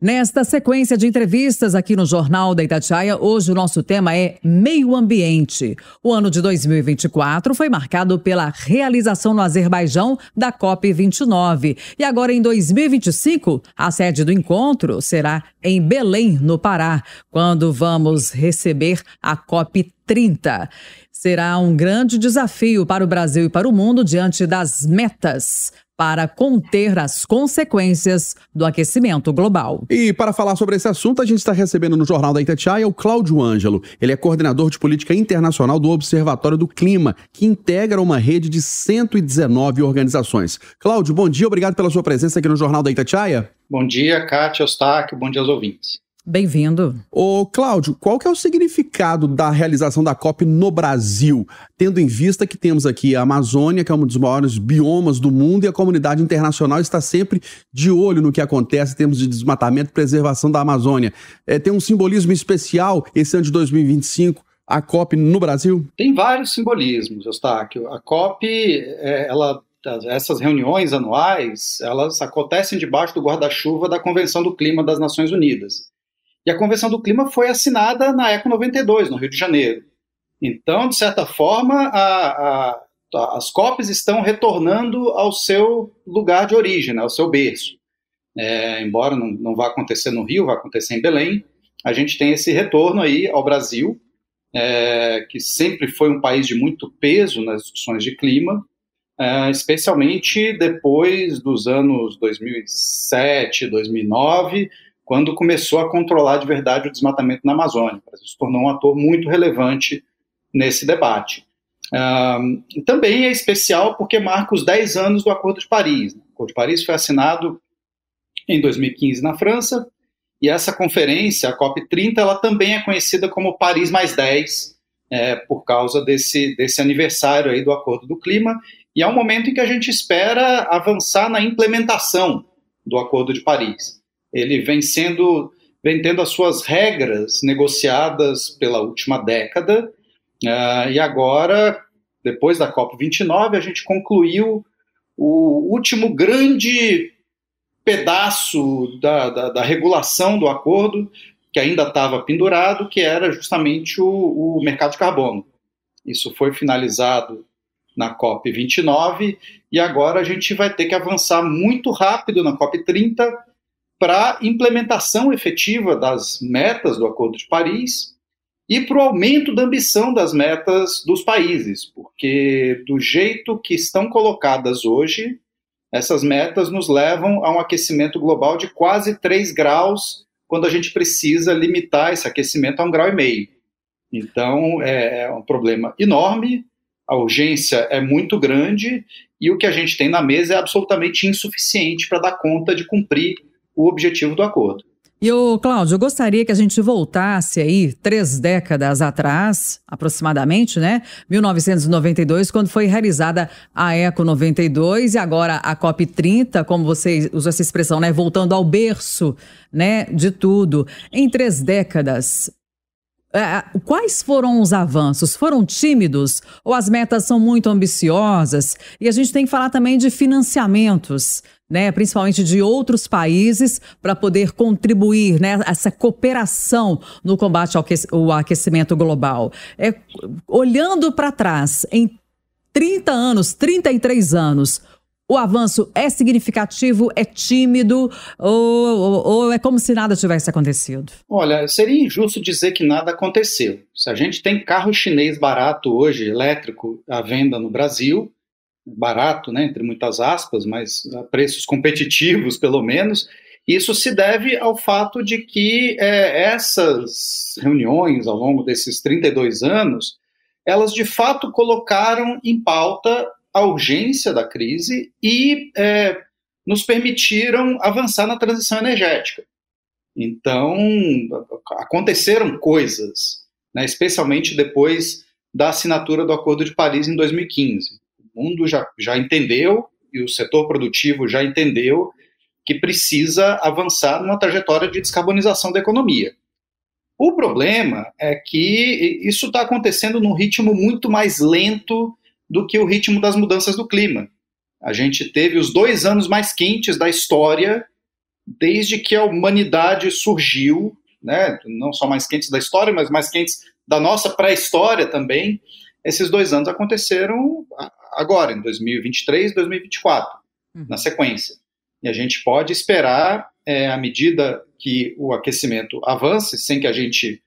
Nesta sequência de entrevistas aqui no Jornal da Itatiaia, hoje o nosso tema é meio ambiente. O ano de 2024 foi marcado pela realização no Azerbaijão da COP29. E agora em 2025, a sede do encontro será em Belém, no Pará, quando vamos receber a COP30. Será um grande desafio para o Brasil e para o mundo diante das metas para conter as consequências do aquecimento global. E para falar sobre esse assunto, a gente está recebendo no Jornal da Itatiaia o Cláudio Ângelo. Ele é coordenador de política internacional do Observatório do Clima, que integra uma rede de 119 organizações. Cláudio, bom dia, obrigado pela sua presença aqui no Jornal da Itatiaia. Bom dia, Kátia, Eustáquio, bom dia aos ouvintes. Bem-vindo. Ô, Cláudio, qual que é o significado da realização da COP no Brasil, tendo em vista que temos aqui a Amazônia, que é um dos maiores biomas do mundo, e a comunidade internacional está sempre de olho no que acontece em termos de desmatamento e preservação da Amazônia. Tem um simbolismo especial esse ano de 2025, a COP no Brasil? Tem vários simbolismos, Eustáquio. A COP, essas reuniões anuais, elas acontecem debaixo do guarda-chuva da Convenção do Clima das Nações Unidas. E a Convenção do Clima foi assinada na ECO 92, no Rio de Janeiro. Então, de certa forma, as COPs estão retornando ao seu lugar de origem, ao seu berço. Embora não vá acontecer no Rio, vai acontecer em Belém, a gente tem esse retorno aí ao Brasil, que sempre foi um país de muito peso nas discussões de clima, especialmente depois dos anos 2007, 2009, quando começou a controlar de verdade o desmatamento na Amazônia. O Brasil se tornou um ator muito relevante nesse debate. Também é especial porque marca os 10 anos do Acordo de Paris. O Acordo de Paris foi assinado em 2015 na França, e essa conferência, a COP30, ela também é conhecida como Paris mais 10, por causa desse aniversário aí do Acordo do Clima, e é um momento em que a gente espera avançar na implementação do Acordo de Paris. Ele vem tendo as suas regras negociadas pela última década, e agora, depois da COP29, a gente concluiu o último grande pedaço da regulação do acordo, que ainda estava pendurado, que era justamente o mercado de carbono. Isso foi finalizado na COP29, e agora a gente vai ter que avançar muito rápido na COP30 para a implementação efetiva das metas do Acordo de Paris e para o aumento da ambição das metas dos países, porque do jeito que estão colocadas hoje, essas metas nos levam a um aquecimento global de quase 3 graus, quando a gente precisa limitar esse aquecimento a 1,5 graus. Então, é um problema enorme, a urgência é muito grande, e o que a gente tem na mesa é absolutamente insuficiente para dar conta de cumprir o objetivo do acordo. E, Cláudio, eu gostaria que a gente voltasse aí 3 décadas atrás, aproximadamente, né? 1992, quando foi realizada a ECO 92 e agora a COP30, como você usou essa expressão, né? Voltando ao berço, né? De tudo. Em 3 décadas, quais foram os avanços? Foram tímidos ou as metas são muito ambiciosas? E a gente tem que falar também de financiamentos, né, principalmente de outros países, para poder contribuir, né, essa cooperação no combate ao aquecimento global. Olhando para trás, em 30 anos, 33 anos, o avanço é significativo, é tímido ou é como se nada tivesse acontecido? Olha, seria injusto dizer que nada aconteceu. Se a gente tem carro chinês barato hoje, elétrico, à venda no Brasil, barato, né, entre muitas aspas, mas a preços competitivos, pelo menos, isso se deve ao fato de que essas reuniões, ao longo desses 32 anos, elas de fato colocaram em pauta a urgência da crise e nos permitiram avançar na transição energética. Então, aconteceram coisas, né, especialmente depois da assinatura do Acordo de Paris em 2015. O mundo já entendeu, e o setor produtivo já entendeu, que precisa avançar numa trajetória de descarbonização da economia. O problema é que isso está acontecendo num ritmo muito mais lento do que o ritmo das mudanças do clima. A gente teve os 2 anos mais quentes da história desde que a humanidade surgiu, né, não só mais quentes da história, mas mais quentes da nossa pré-história também. Esses 2 anos aconteceram agora, em 2023 e 2024, na sequência. E a gente pode esperar, à medida que o aquecimento avance, sem que a gente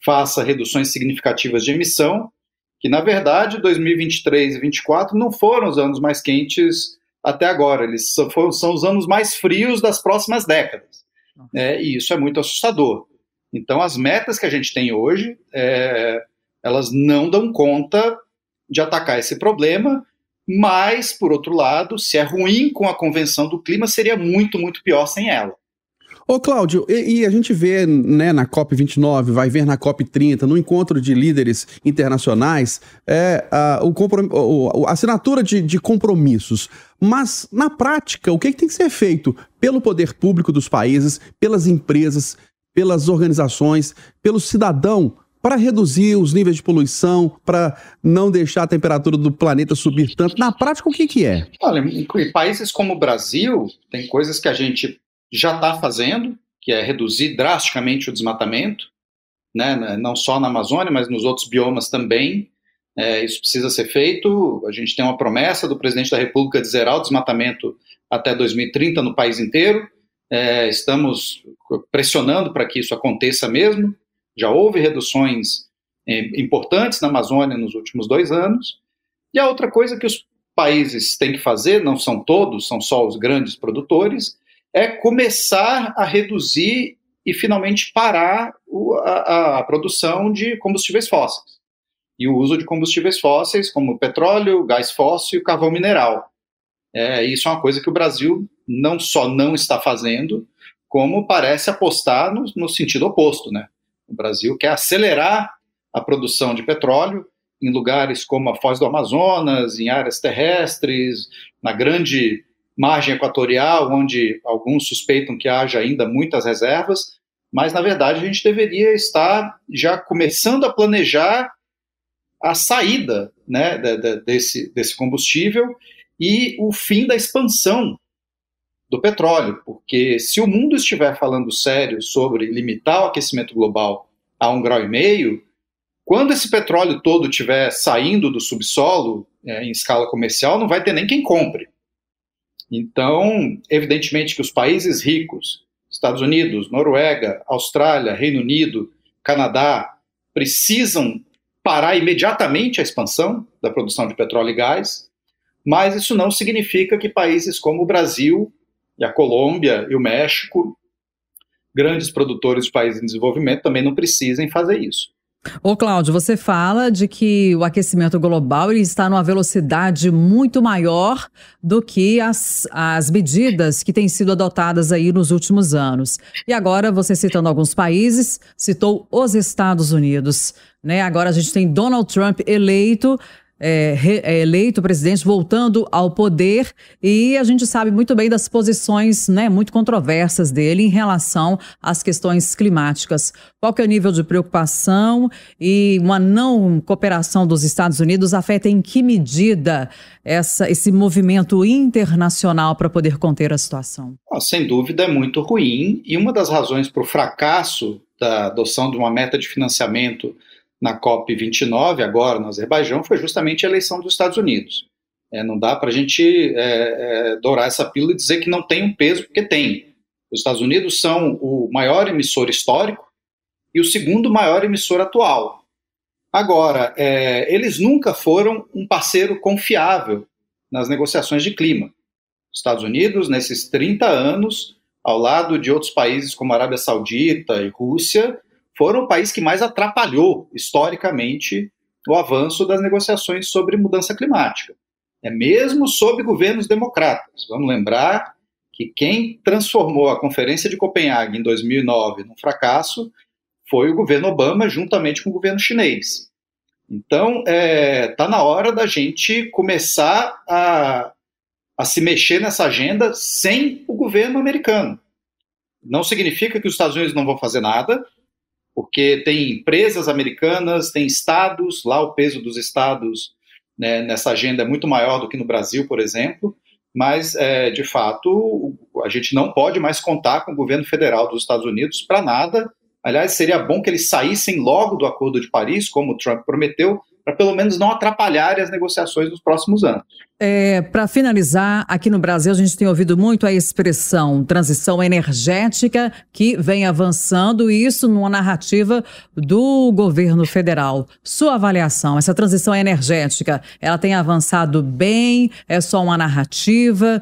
faça reduções significativas de emissão, que, na verdade, 2023 e 2024 não foram os anos mais quentes até agora, eles são os anos mais frios das próximas décadas. E isso é muito assustador. Então, as metas que a gente tem hoje, elas não dão conta de atacar esse problema, mas, por outro lado, se é ruim com a Convenção do Clima, seria muito, muito pior sem ela. Ô, Cláudio, e a gente vê, né, na COP29, vai ver na COP30, no encontro de líderes internacionais, a assinatura de compromissos. Mas, na prática, o que tem que ser feito pelo poder público dos países, pelas empresas, pelas organizações, pelo cidadão, para reduzir os níveis de poluição, para não deixar a temperatura do planeta subir tanto? Na prática, o que é? Olha, em países como o Brasil, tem coisas que a gente já está fazendo, que é reduzir drasticamente o desmatamento, né, não só na Amazônia, mas nos outros biomas também. Isso precisa ser feito. A gente tem uma promessa do presidente da República de zerar o desmatamento até 2030 no país inteiro. Estamos pressionando para que isso aconteça mesmo. Já houve reduções importantes na Amazônia nos últimos 2 anos. E a outra coisa que os países têm que fazer, não são todos, são só os grandes produtores, é começar a reduzir e finalmente parar a produção de combustíveis fósseis. E o uso de combustíveis fósseis, como petróleo, gás fóssil e carvão mineral. Isso é uma coisa que o Brasil não só não está fazendo, como parece apostar no sentido oposto, né? O Brasil quer acelerar a produção de petróleo em lugares como a Foz do Amazonas, em áreas terrestres, na grande margem equatorial, onde alguns suspeitam que haja ainda muitas reservas, mas, na verdade, a gente deveria estar já começando a planejar a saída, né, desse combustível e o fim da expansão do petróleo, porque se o mundo estiver falando sério sobre limitar o aquecimento global a 1,5 graus, quando esse petróleo todo estiver saindo do subsolo em escala comercial, não vai ter nem quem compre. Então, evidentemente que os países ricos, Estados Unidos, Noruega, Austrália, Reino Unido, Canadá, precisam parar imediatamente a expansão da produção de petróleo e gás, mas isso não significa que países como o Brasil e a Colômbia e o México, grandes produtores de países em desenvolvimento, também não precisem fazer isso. Ô, Cláudio, você fala de que o aquecimento global ele está numa velocidade muito maior do que as medidas que têm sido adotadas aí nos últimos anos. E agora, você citando alguns países, citou os Estados Unidos, né? Agora a gente tem Donald Trump eleito presidente, voltando ao poder, e a gente sabe muito bem das posições, né, muito controversas dele em relação às questões climáticas. Qual que é o nível de preocupação e uma não cooperação dos Estados Unidos afeta em que medida esse movimento internacional para poder conter a situação? Sem dúvida é muito ruim, e uma das razões para o fracasso da adoção de uma meta de financiamento na COP29, agora no Azerbaijão, foi justamente a eleição dos Estados Unidos. Não dá para a gente dourar essa pílula e dizer que não tem um peso, porque tem. Os Estados Unidos são o maior emissor histórico e o segundo maior emissor atual. Agora, eles nunca foram um parceiro confiável nas negociações de clima. Os Estados Unidos, nesses 30 anos, ao lado de outros países como a Arábia Saudita e Rússia, foram o país que mais atrapalhou, historicamente, o avanço das negociações sobre mudança climática. Mesmo sob governos democratas. Vamos lembrar que quem transformou a Conferência de Copenhague em 2009 num fracasso foi o governo Obama, juntamente com o governo chinês. Então, está na hora da gente começar a se mexer nessa agenda sem o governo americano. Não significa que os Estados Unidos não vão fazer nada, porque tem empresas americanas, tem estados, lá o peso dos estados, né, nessa agenda é muito maior do que no Brasil, por exemplo, mas, de fato, a gente não pode mais contar com o governo federal dos Estados Unidos para nada. Aliás, seria bom que eles saíssem logo do Acordo de Paris, como o Trump prometeu, para pelo menos não atrapalharem as negociações nos próximos anos. Para finalizar, aqui no Brasil a gente tem ouvido muito a expressão transição energética, que vem avançando, e isso numa narrativa do governo federal. Sua avaliação, essa transição energética, ela tem avançado bem? É só uma narrativa?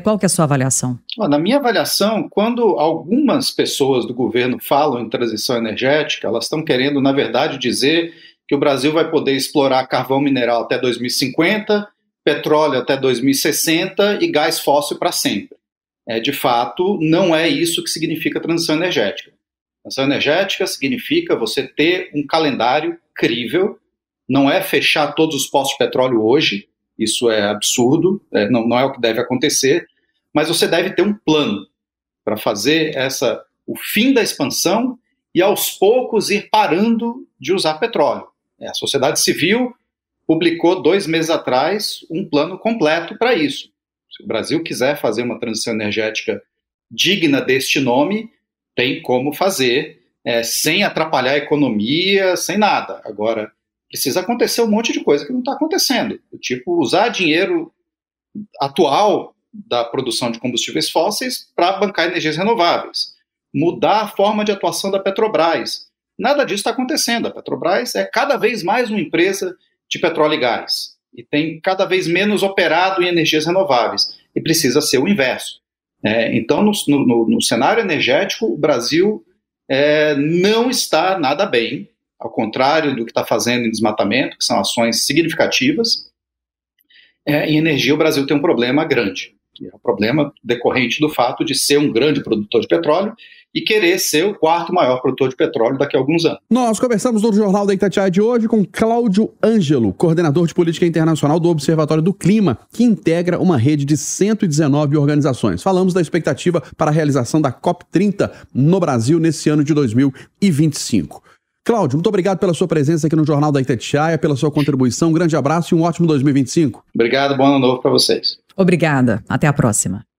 Qual que é a sua avaliação? Na minha avaliação, quando algumas pessoas do governo falam em transição energética, elas estão querendo, na verdade, dizer que o Brasil vai poder explorar carvão mineral até 2050, petróleo até 2060 e gás fóssil para sempre. De fato, não é isso que significa transição energética. Transição energética significa você ter um calendário crível, não é fechar todos os poços de petróleo hoje, isso é absurdo, não é o que deve acontecer, mas você deve ter um plano para fazer o fim da expansão e aos poucos ir parando de usar petróleo. A sociedade civil publicou 2 meses atrás um plano completo para isso. Se o Brasil quiser fazer uma transição energética digna deste nome, tem como fazer, sem atrapalhar a economia, sem nada. Agora, precisa acontecer um monte de coisa que não está acontecendo. Tipo, usar dinheiro atual da produção de combustíveis fósseis para bancar energias renováveis. Mudar a forma de atuação da Petrobras. Nada disso está acontecendo. A Petrobras é cada vez mais uma empresa de petróleo e gás. E tem cada vez menos operado em energias renováveis. E precisa ser o inverso. Então, no cenário energético, o Brasil não está nada bem. Ao contrário do que está fazendo em desmatamento, que são ações significativas, em energia o Brasil tem um problema grande. Que é um problema decorrente do fato de ser um grande produtor de petróleo e querer ser o 4º maior produtor de petróleo daqui a alguns anos. Nós conversamos no Jornal da Itatiaia de hoje com Cláudio Ângelo, coordenador de política internacional do Observatório do Clima, que integra uma rede de 119 organizações. Falamos da expectativa para a realização da COP30 no Brasil nesse ano de 2025. Cláudio, muito obrigado pela sua presença aqui no Jornal da Itatiaia, pela sua contribuição. Um grande abraço e um ótimo 2025. Obrigado, bom ano novo para vocês. Obrigada. Até a próxima.